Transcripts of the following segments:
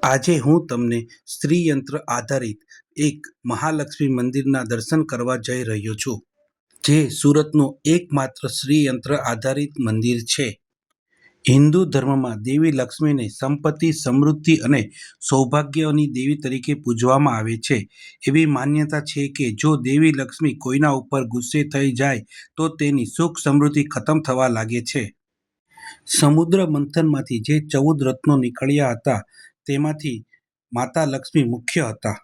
આજે હું તમને સ્ત્રી યંત્ર આધારિત એક મહાલક્ષ્મી મંદિરના દર્શન કરવા જઈ રહ્યો છું, જે સુરતનું એકમાત્ર સ્ત્રી યંત્ર આધારિત મંદિર છે. હિન્દુ ધર્મમાં દેવી લક્ષ્મીને સંપત્તિ, સમૃદ્ધિ અને સૌભાગ્યની દેવી તરીકે પૂજવામાં આવે છે. એવી માન્યતા છે કે જો દેવી લક્ષ્મી કોઈના ઉપર ગુસ્સે થઈ જાય તો તેની સુખ સમૃદ્ધિ ખતમ થવા લાગે છે. સમુદ્ર મંથનમાંથી જે 14 રત્નો નીકળ્યા હતા તેમાંથી માતા લક્ષ્મી મુખ્ય હતા.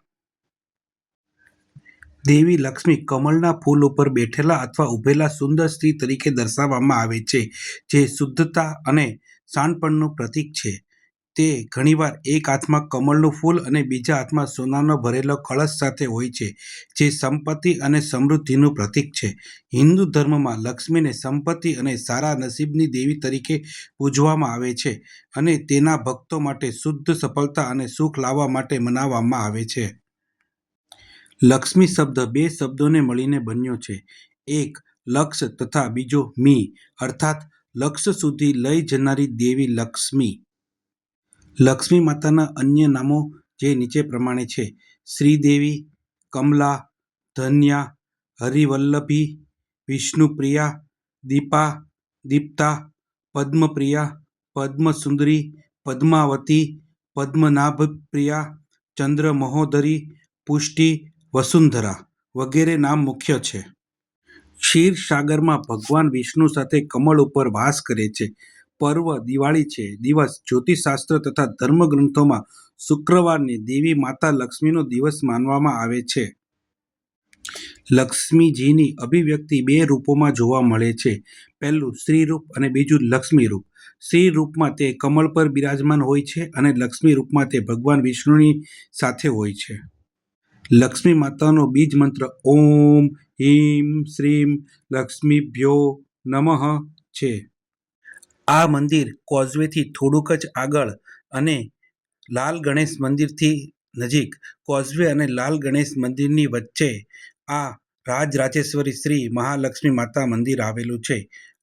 દેવી લક્ષ્મી કમળના ફૂલ ઉપર બેઠેલા અથવા ઊભેલા સુંદર સ્ત્રી તરીકે દર્શાવવામાં આવે છે, જે શુદ્ધતા અને શાણપણનું પ્રતીક છે. તે ઘણીવાર એક હાથમાં કમળનું ફૂલ અને બીજા હાથમાં સોનાનો ભરેલો કળશ સાથે હોય છે, જે સંપત્તિ અને સમૃદ્ધિનું પ્રતીક છે. હિન્દુ ધર્મમાં લક્ષ્મીને સંપત્તિ અને સારા નસીબની દેવી તરીકે પૂજવામાં આવે છે અને તેના ભક્તો માટે શુદ્ધ, સફળતા અને સુખ લાવવા માટે મનાવવામાં આવે છે. લક્ષ્મી શબ્દ બે શબ્દોને મળીને બન્યો છે, એક લક્ષ તથા બીજો મી, અર્થાત લક્ષ સુધી લઈ જનારી દેવી લક્ષ્મી. લક્ષ્મી માતાના અન્ય નામો જે નીચે પ્રમાણે છે: શ્રીદેવી, કમલા, ધન્યા, હરિવલ્લભી, વિષ્ણુપ્રિયા, દીપા, દીપ્તા, પદ્મપ્રિયા, પદ્મસુંદરી, પદ્માવતી, પદ્મનાભપ્રિયા, ચંદ્રમહોદરી, પુષ્ટિ, વસુંધરા વગેરે નામ મુખ્ય છે. ક્ષીરસાગરમાં ભગવાન વિષ્ણુ સાથે કમળ ઉપર વાસ કરે છે. પર્વ દિવાળી છે. દિવસ જ્યોતિષશાસ્ત્ર તથા ધર્મગ્રંથોમાં શુક્રવારને દેવી માતા લક્ષ્મીનો દિવસ માનવામાં આવે છે. લક્ષ્મીજીની અભિવ્યક્તિ બે રૂપોમાં જોવા મળે છે. પહેલું સ્ત્રી રૂપ અને બીજું લક્ષ્મી રૂપ. સ્ત્રી રૂપમાં તે કમળ પર બિરાજમાન હોય છે અને લક્ષ્મી રૂપમાં તે ભગવાન વિષ્ણુની સાથે હોય છે. લક્ષ્મી માતાનો બીજ મંત્ર ઓમ હીમ શ્રીમ લક્ષ્મીભ્યો નમઃ છે. આ મંદિર કોઝવેથી થોડુંક જ આગળ અને લાલ ગણેશ મંદિરથી નજીક. કોઝવે અને લાલ ગણેશ મંદિરની વચ્ચે આ રાજરાજેશ્વરી શ્રી મહાલક્ષ્મી માતા મંદિર આવેલું છે.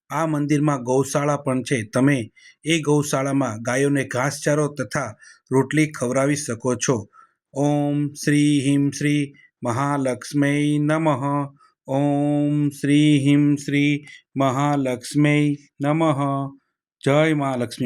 આ મંદિરમાં ગૌશાળા પણ છે. તમે એ ગૌશાળામાં ગાયોને ઘાસચારો તથા રોટલી ખવડાવી શકો છો. ઓમ શ્રી હિમ શ્રી મહાલક્ષ્મ્यै નમઃ. ઓમ શ્રી હિમ શ્રી મહાલક્ષ્મ્यै નમઃ. જય મહાલક્ષ્મી.